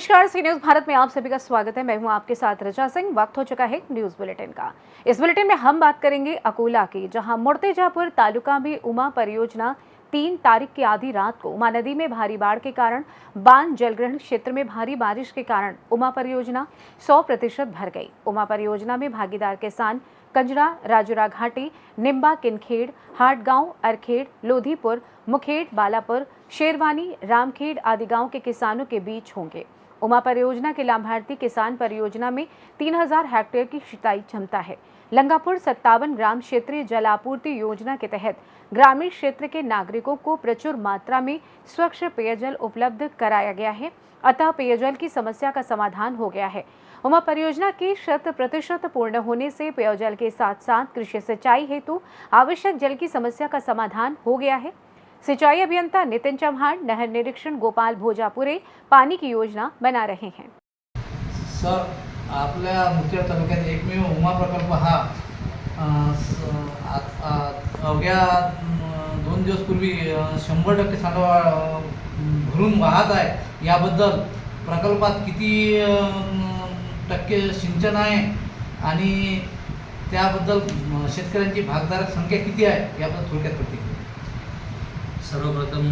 नमस्कार, सी न्यूज भारत में आप सभी का स्वागत है। मैं हूं आपके साथ रजा सिंह। वक्त हो चुका है न्यूज बुलेटिन का। इस बुलेटिन में हम बात करेंगे अकोला की, जहां मुर्तेजापुर तालुका में उमा परियोजना 3 तारीख की आधी रात को उमा नदी में भारी बाढ़ के कारण बांध जलग्रहण क्षेत्र में भारी बारिश के कारण उमा परियोजना 100% भर गई। उमा परियोजना में भागीदार किसान कंजरा, राजुरा घाटी, निम्बा, किनखेड़, हाटगांव, अरखेड़, लोधीपुर, मुखेड़, बालापुर, शेरवानी, रामखेड़ आदि गांव के किसानों के बीच होंगे। उमा परियोजना के लाभार्थी किसान परियोजना में 3000 हेक्टेयर की सिंचाई क्षमता है। लंगापुर 57 ग्राम क्षेत्रीय जल आपूर्ति योजना के तहत ग्रामीण क्षेत्र के नागरिकों को प्रचुर मात्रा में स्वच्छ पेयजल उपलब्ध कराया गया है, अतः पेयजल की समस्या का समाधान हो गया है। उमा परियोजना के 100% पूर्ण होने से पेयजल के साथ साथ कृषि सिंचाई हेतु आवश्यक जल की समस्या का समाधान हो गया है। सिंचाई अभियंता नितिन चौहान, नहर निरीक्षण गोपाल भोजापुरे पानी की योजना बना रहे हैं। सर, आपल्या मुखेड तालुक्यात एकमेव उमा प्रकल्प हा अवघ्या 2 दिवसपूर्वी 100% साठा भरून वाहत आहे। याबद्दल प्रकल्पात किती टक्के सिंचन आहे आणि त्याबद्दल शेतकऱ्यांची भागधारक संख्या किती आहे याबद्दल थोडक्यात प्रतिक्रिया। सर्वप्रथम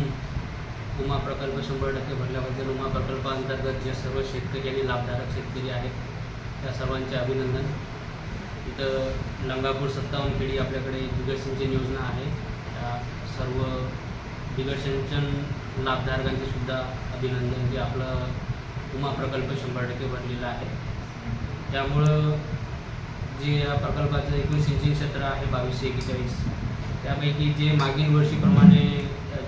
उमा प्रकल्प 100% भरल्याबद्दल उमा प्रकल्पाअंतर्गत जे सर्व शेतकरी आणि लाभधारक शेतकरी आहेत त्या सर्वांचे अभिनंदन। इथं लंगापूर 57 खेडी आपल्याकडे बिगर सिंचन योजना आहे। त्या सर्व बिगर सिंचन लाभधारकांचे सुद्धा अभिनंदन, जे आपलं उमा प्रकल्प 100% भरलेला आहे। त्यामुळं जे या प्रकल्पाचं एकूण सिंचन क्षेत्र आहे 2241, त्यापैकी जे मागील वर्षीप्रमाणे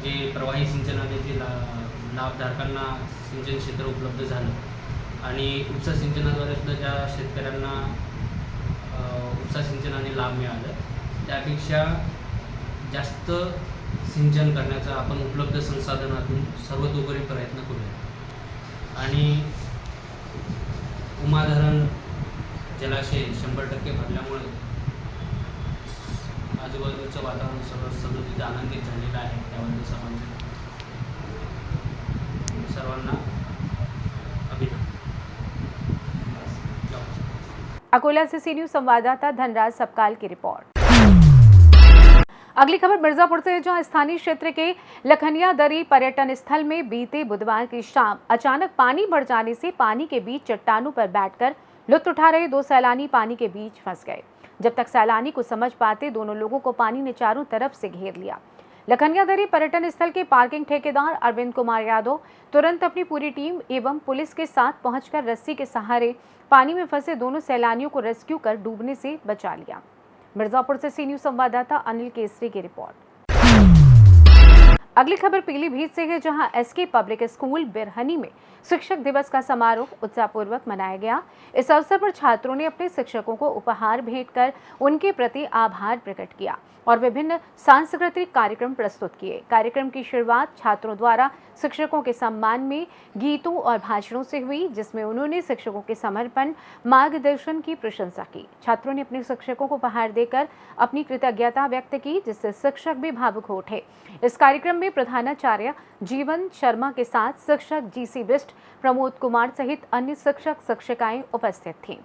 जे प्रवाही सिंचनाने जे लाभधारकांना सिंचन क्षेत्र उपलब्ध झालं आणि उपसा सिंचनाद्वारे सुद्धा ज्या शेतकऱ्यांना उपसा सिंचनाने लाभ मिळाला, त्यापेक्षा जास्त सिंचन करण्याचा आपण उपलब्ध संसाधनातून सर्वतोपरी प्रयत्न करूया आणि उमा धरण जलाशय 100% भरल्यामुळे आजूबाजूचं वातावरण सगळं तिथे आनंदित झालेलं आहे। त्याबद्दल सर्वांना अभिनंदन। अकोला से सी न्यूज संवाददाता धनराज सबकाल की रिपोर्ट। अगली खबर मिर्जापुर से, जहां स्थानीय क्षेत्र के लखनिया दरी पर्यटन स्थल में बीते बुधवार की शाम अचानक पानी बढ़ जाने से पानी के बीच चट्टानों पर बैठकर लुत्फ उठा रहे 2 सैलानी पानी के बीच फंस गए। जब तक सैलानी को समझ पाते, दोनों लोगों को पानी ने चारों तरफ से घेर लिया। लखनिया दरी पर्यटन स्थल के पार्किंग ठेकेदार अरविंद कुमार यादव तुरंत अपनी पूरी टीम एवं पुलिस के साथ पहुंचकर रस्सी के सहारे पानी में फंसे दोनों सैलानियों को रेस्क्यू कर डूबने से बचा लिया। मिर्जापुर से सी न्यूज संवाददाता अनिल केसरी की रिपोर्ट। अगली खबर पीलीभीत से है, जहां एसके पब्लिक स्कूल बिरहनी में शिक्षक दिवस का समारोह उत्साहपूर्वक मनाया गया। इस अवसर पर छात्रों ने अपने शिक्षकों को उपहार भेंट कर उनके प्रति आभार प्रकट किया और विभिन्न सांस्कृतिक कार्यक्रम प्रस्तुत किए। कार्यक्रम की शुरुआत छात्रों द्वारा शिक्षकों के सम्मान में गीतों और भाषणों से हुई, जिसमें उन्होंने शिक्षकों के समर्पण मार्गदर्शन की प्रशंसा की। छात्रों ने अपने शिक्षकों को उपहार देकर अपनी कृतज्ञता व्यक्त की, जिससे शिक्षक भी भावुक हो उठे। इस कार्यक्रम में प्रधानाचार्य जीवन शर्मा के साथ शिक्षक जीसी बिस्ट, प्रमोद कुमार सहित अन्य शिक्षक शिक्षिकाएं उपस्थित थीं।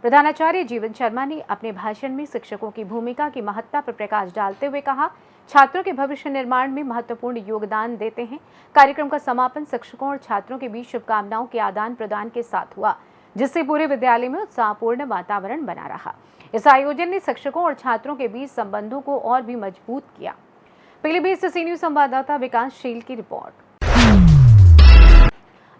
प्रधानाचार्य जीवन शर्मा ने अपने भाषण में शिक्षकों की भूमिका की महत्ता पर प्रकाश डालते हुए कहा, छात्रों के भविष्य निर्माण में महत्वपूर्ण योगदान देते हैं। कार्यक्रम का समापन शिक्षकों और छात्रों के बीच शुभकामनाओं के आदान प्रदान के साथ हुआ, जिससे पूरे विद्यालय में उत्साहपूर्ण वातावरण बना रहा। इस आयोजन ने शिक्षकों और छात्रों के बीच संबंधों को और भी मजबूत किया। पीलीभीत से सी न्यूज संवाददाता विकासशील की रिपोर्ट।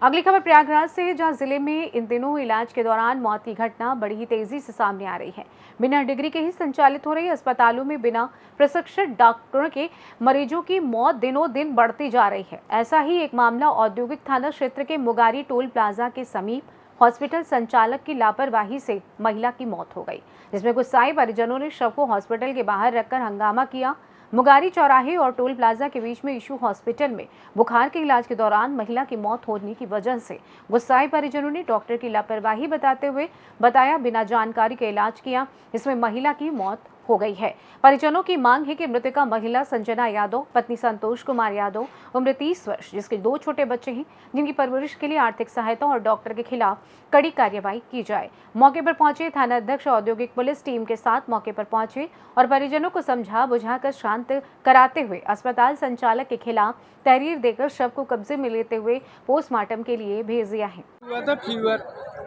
अगली खबर प्रयागराज से है, जहां जिले में इन दिनों इलाज के दौरान मौत की घटना बड़ी ही तेजी से सामने आ रही है। बिना डिग्री के ही संचालित हो रही अस्पतालों में बिना प्रशिक्षित डॉक्टरों के मरीजों की मौत दिनों दिन बढ़ती जा रही है। ऐसा ही एक मामला औद्योगिक थाना क्षेत्र के मुगारी टोल प्लाजा के समीप हॉस्पिटल संचालक की लापरवाही से महिला की मौत हो गई, जिसमें गुस्साए परिजनों ने शव को हॉस्पिटल के बाहर रखकर हंगामा किया। मुगारी चौराहे और टोल प्लाजा के बीच में इशू हॉस्पिटल में बुखार के इलाज के दौरान महिला की मौत होने की वजह से गुस्साए परिजनों ने डॉक्टर की लापरवाही बताते हुए बताया बिना जानकारी के इलाज किया, इसमें महिला की मौत हो गई है। परिजनों की मांग है कि मृतका महिला संजना यादव, पत्नी संतोष कुमार यादव, उम्र 30 वर्ष, जिसके 2 छोटे बच्चे हैं, जिनकी परवरिश के लिए आर्थिक सहायता और डॉक्टर के खिलाफ कड़ी कार्रवाई की जाए। मौके पर पहुंचे थाना अध्यक्ष औद्योगिक पुलिस टीम के साथ मौके पर पहुंचे और परिजनों को समझा बुझाकर शांत कराते हुए अस्पताल संचालक के खिलाफ तहरीर देकर शव को कब्जे में लेते हुए पोस्टमार्टम के लिए भेज दिया है। हुआ था फीवर,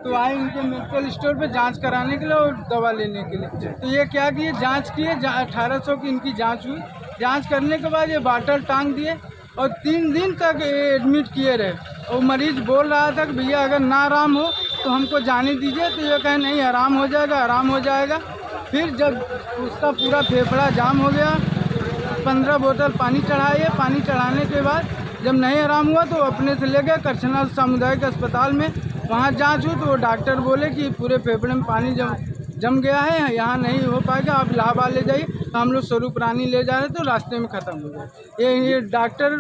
तो आए उनके मेडिकल स्टोर पे जांच कराने के लिए और दवा लेने के लिए। तो ये क्या किए, जांच किए, 1800 की इनकी जांच हुई। जांच करने के बाद ये बाटल टांग दिए और 3 दिन तक एडमिट किए रहे। और मरीज बोल रहा था कि भैया अगर ना आराम हो तो हमको जाने दीजिए, तो ये कहे नहीं आराम हो जाएगा, आराम हो जाएगा। फिर जब उसका पूरा फेफड़ा जाम हो गया, 15 बोतल पानी चढ़ाए। पानी चढ़ाने के बाद जब नहीं आराम हुआ तो अपने से ले गए करछना सामुदायिक अस्पताल में। वहाँ जांच हुई तो वो डॉक्टर बोले कि पूरे फेफड़े में पानी जम गया है, यहाँ नहीं हो पाएगा, आप इलाहाबाद ले जाइए। तो हम लोग स्वरूप रानी ले जा रहे तो रास्ते में ख़त्म हो गए। ये डॉक्टर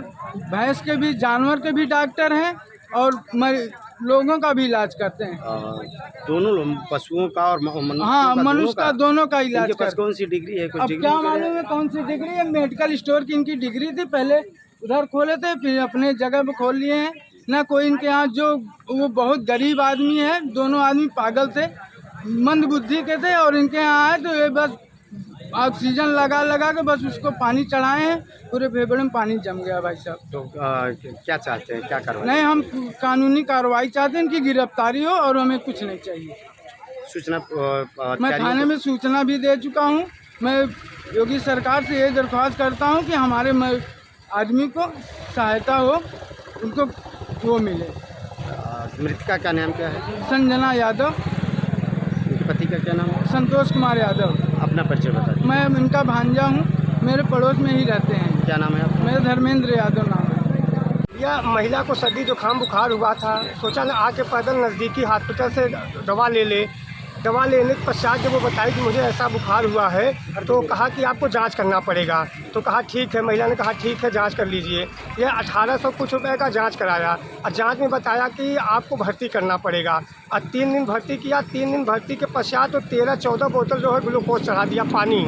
भैंस के भी, जानवर के भी डॉक्टर हैं और लोगों का भी इलाज करते हैं। दोनों पशुओं का और मनुष्य का दोनों का इलाज करते हैं। कौन सी डिग्री है? अब क्या मालूम है कौन सी डिग्री है। मेडिकल स्टोर की इनकी डिग्री थी, पहले उधर खोले थे, फिर अपने जगह पे खोल लिए हैं ना। कोई इनके यहाँ जो वो बहुत गरीब आदमी है, दोनों आदमी पागल थे, मंद बुद्धि के थे, और इनके यहाँ आए तो ये बस ऑक्सीजन लगा के बस उसको पानी चढ़ाए हैं, पूरे फेफड़े में पानी जम गया भाई साहब। तो क्या चाहते हैं, क्या कार्रवाई? नहीं, हम कानूनी कार्रवाई चाहते हैं, इनकी गिरफ्तारी हो और हमें कुछ नहीं चाहिए। सूचना मैं थाने में सूचना भी दे चुका हूँ। मैं योगी सरकार से ये दरख्वास्त करता हूँ कि हमारे आदमी को सहायता हो, उनको वो मिले। मृतका का नाम क्या है? संजना यादव। उनके पति का क्या नाम है? संतोष कुमार यादव। अपना परिचय बता दीजिए। मैं इनका भांजा हूँ, मेरे पड़ोस में ही रहते हैं। क्या नाम है आपका? मेरा धर्मेंद्र यादव नाम है। यह महिला को सर्दी जुकाम बुखार हुआ था, सोचा ना आके पैदल नज़दीकी हॉस्पिटल से दवा ले ले। दवा लेने के पश्चात जब वो बताई कि मुझे ऐसा बुखार हुआ है, तो कहा कि आपको जांच करना पड़ेगा। तो कहा ठीक है, महिला ने कहा ठीक है, जांच कर लीजिए। यह 1800 कुछ रुपए का जांच कराया और जांच में बताया कि आपको भर्ती करना पड़ेगा। और 3 दिन भर्ती किया। 3 दिन भर्ती के पश्चात तो 13-14 बोतल जो है ग्लूकोज चढ़ा दिया, पानी।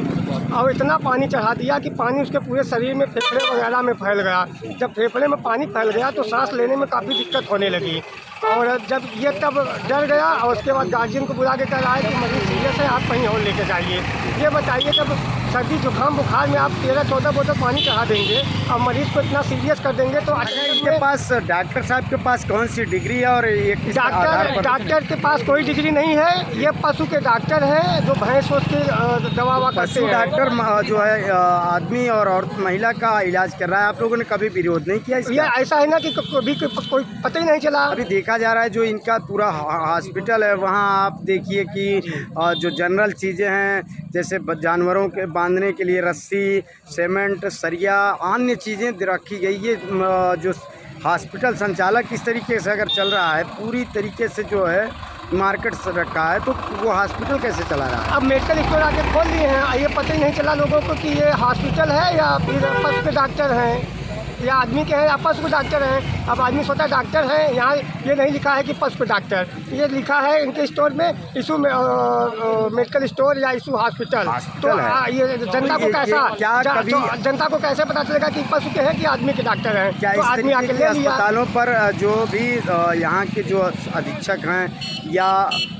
और इतना पानी चढ़ा दिया कि पानी उसके पूरे शरीर में, फेफड़े वगैरह में फैल गया। जब फेफड़े में पानी फैल गया तो सांस लेने में काफ़ी दिक्कत होने लगी। और जब ये तब डर गया और उसके बाद गार्जियन को बुला के कह रहा है कि मरीज सीरियस है, आप कहीं और लेके जाइए। ये बताइए, जब सर्दी जुकाम बुखार में आप 13-14 बोतल पानी चढ़ा देंगे और मरीज को इतना सीरियस कर देंगे तो इनके पास, डॉक्टर साहब के पास कौन सी डिग्री है? और डॉक्टर के पास कोई डिग्री नहीं है। ये पशु के डॉक्टर हैं जो भैंस उसकी दवा करते हैं। डॉक्टर जो है आदमी और औरत, महिला का इलाज कर रहा है। आप लोगों ने कभी विरोध नहीं किया इसका? ये ऐसा है ना कि कभी कोई पता ही नहीं चला। अभी देखा जा रहा है जो इनका पूरा हॉस्पिटल है, वहाँ आप देखिए कि जो जनरल चीज़ें हैं, जैसे जानवरों के बांधने के लिए रस्सी, सीमेंट, सरिया, अन्य चीज़ें रखी गई है। जो हॉस्पिटल संचालक इस तरीके से अगर चल रहा है, पूरी तरीके से जो है मार्केट से रखा है, तो वो हॉस्पिटल कैसे चला रहा है? अब मेडिकल स्टोर आके खोल दिए हैं, ये पता ही नहीं चला लोगों को कि ये हॉस्पिटल है या फिर पशु के डॉक्टर हैं, या आदमी के हैं या पशु के डॉक्टर हैं। अब आदमी सोचा डॉक्टर हैं, यहाँ ये नहीं लिखा है कि पशु के डॉक्टर, ये लिखा है इनके स्टोर में इशू मेडिकल स्टोर या इशू हॉस्पिटल। तो ये जनता को जनता को कैसे पता चलेगा कि पशु के हैं कि आदमी के डॉक्टर हैं? क्या तो आदमी आके ले लिया। अस्पतालों पर जो भी यहाँ के जो अधीक्षक हैं या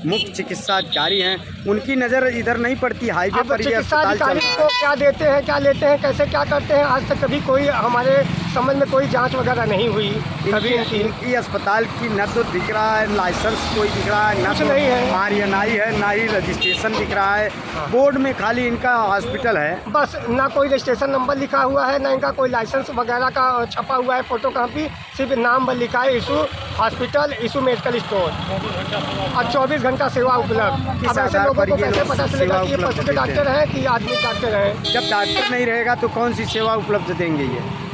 मुख्य चिकित्सा अधिकारी हैं, उनकी नज़र इधर नहीं पड़ती? हाईवे पर चिकित्सा अधिकारी को क्या देते हैं, क्या लेते हैं, कैसे क्या करते हैं, आज तक कभी कोई हमारे समझ में कोई जांच वगैरह नहीं हुई। कभी इनकी अस्पताल की न तो दिख रहा है लाइसेंस कोई दिख रहा है, न तो नहीं है, आरएनआई है, ना ही रजिस्ट्रेशन दिख रहा है। बोर्ड में खाली इनका हॉस्पिटल है, बस। ना कोई रजिस्ट्रेशन नंबर लिखा हुआ है, ना इनका कोई लाइसेंस वगैरह का छपा हुआ है, फोटो कॉपी। सिर्फ नाम पर लिखा है issue hospital, issue medical store, और 24 घंटा सेवा उपलब्ध। अब ऐसे लोगों को कैसे पता चलेगा कि ये पशु के डॉक्टर हैं कि आदमी डॉक्टर हैं? जब डॉक्टर नहीं रहेगा तो कौन सी सेवा उपलब्ध देंगे?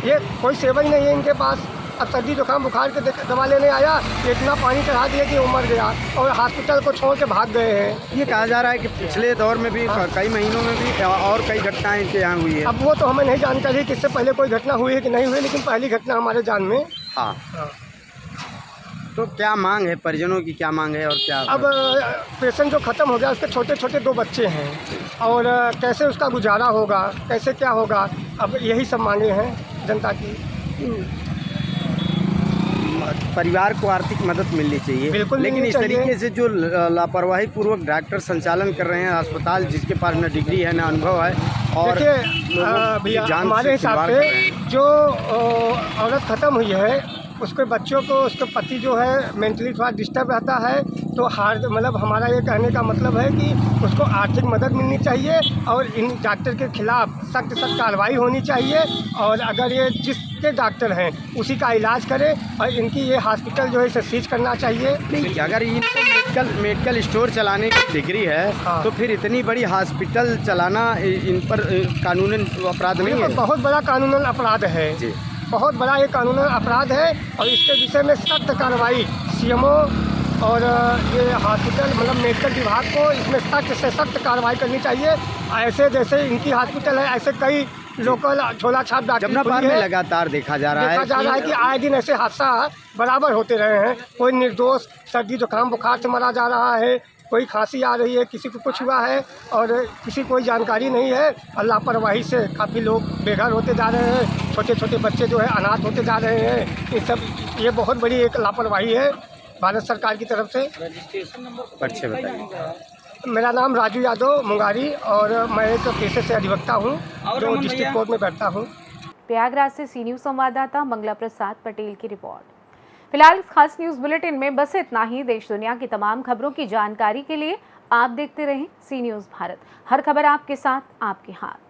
ये कोई सेवा ही नहीं है इनके पास। अब सर्दी जुकाम बुखार के दवा लेने आया, इतना पानी चढ़ा दिया कि वो मर गया और हॉस्पिटल को छोड़ के भाग गए हैं। ये कहा जा रहा है कि पिछले दौर में भी कई महीनों में भी और कई घटनाएं इनके यहाँ हुई है। अब वो तो हमें नहीं जानकारी कि इससे पहले कोई घटना हुई है कि नहीं हुई, लेकिन पहली घटना हमारे जान में। हाँ। तो क्या मांग है, परिजनों की क्या मांग है और क्या? अब पेशेंट जो ख़त्म हो गया उसके छोटे छोटे 2 बच्चे हैं और कैसे उसका गुजारा होगा, कैसे क्या होगा, अब यही सब मांगे हैं जनता की। परिवार को आर्थिक मदद मिलनी चाहिए, बिल्कुल लेकिन मिलनी इस चाहिए। तरीके से जो लापरवाही पूर्वक डॉक्टर संचालन कर रहे हैं अस्पताल, जिसके पास न डिग्री है न अनुभव है, और देखिए लोगों की भैया, जान हमारे से हिसाब खिलवाड़ कर रहे से हैं। जो औरत ख़त्म हुई है उसके बच्चों को, उसके पति जो है मेंटली थोड़ा डिस्टर्ब रहता है, तो मतलब हमारा ये कहने का मतलब है कि उसको आर्थिक मदद मिलनी चाहिए और इन डॉक्टर के खिलाफ सख्त कार्रवाई होनी चाहिए, और अगर ये जिसके डॉक्टर हैं उसी का इलाज करें, और इनकी ये हॉस्पिटल जो है इसे सीज करना चाहिए। नहीं, अगर इनको मेडिकल स्टोर चलाने की डिग्री है हाँ। तो फिर इतनी बड़ी हॉस्पिटल चलाना इन पर कानूनन अपराध नहीं है? बहुत बड़ा कानूनन अपराध है जी, बहुत बड़ा ये कानूनन अपराध है, और इसके विषय में सख्त कार्रवाई सीएमओ और ये हॉस्पिटल मतलब मेडिकल विभाग को इसमें सख्त से सख्त कार्रवाई करनी चाहिए। ऐसे जैसे इनकी हॉस्पिटल है, ऐसे कई लोकल झोला छाप डॉक्टर जमुनापार में लगातार देखा जा रहा है कि आए दिन ऐसे हादसा बराबर होते रहे हैं। कोई निर्दोष सर्दी जुकाम बुखार से मरा जा रहा है, कोई खांसी आ रही है, किसी को कुछ हुआ है और किसी कोई जानकारी नहीं है, और लापरवाही से काफ़ी लोग बेघर होते जा रहे हैं, छोटे छोटे बच्चे जो है अनाथ होते जा रहे हैं। ये सब ये बहुत बड़ी एक लापरवाही है भारत सरकार की तरफ से। अच्छे बताइए। मेरा नाम राजू यादव मुंगारी, और मैं एक पेशे से अधिवक्ता हूँ जो डिस्ट्रिक्ट कोर्ट में बैठता हूँ। प्रयागराज से सी न्यूज़ संवाददाता मंगला प्रसाद पटेल की रिपोर्ट। फिलहाल इस खास न्यूज़ बुलेटिन में बस इतना ही। देश दुनिया की तमाम खबरों की जानकारी के लिए आप देखते रहें सी न्यूज़ भारत। हर खबर आपके साथ, आपके हाथ।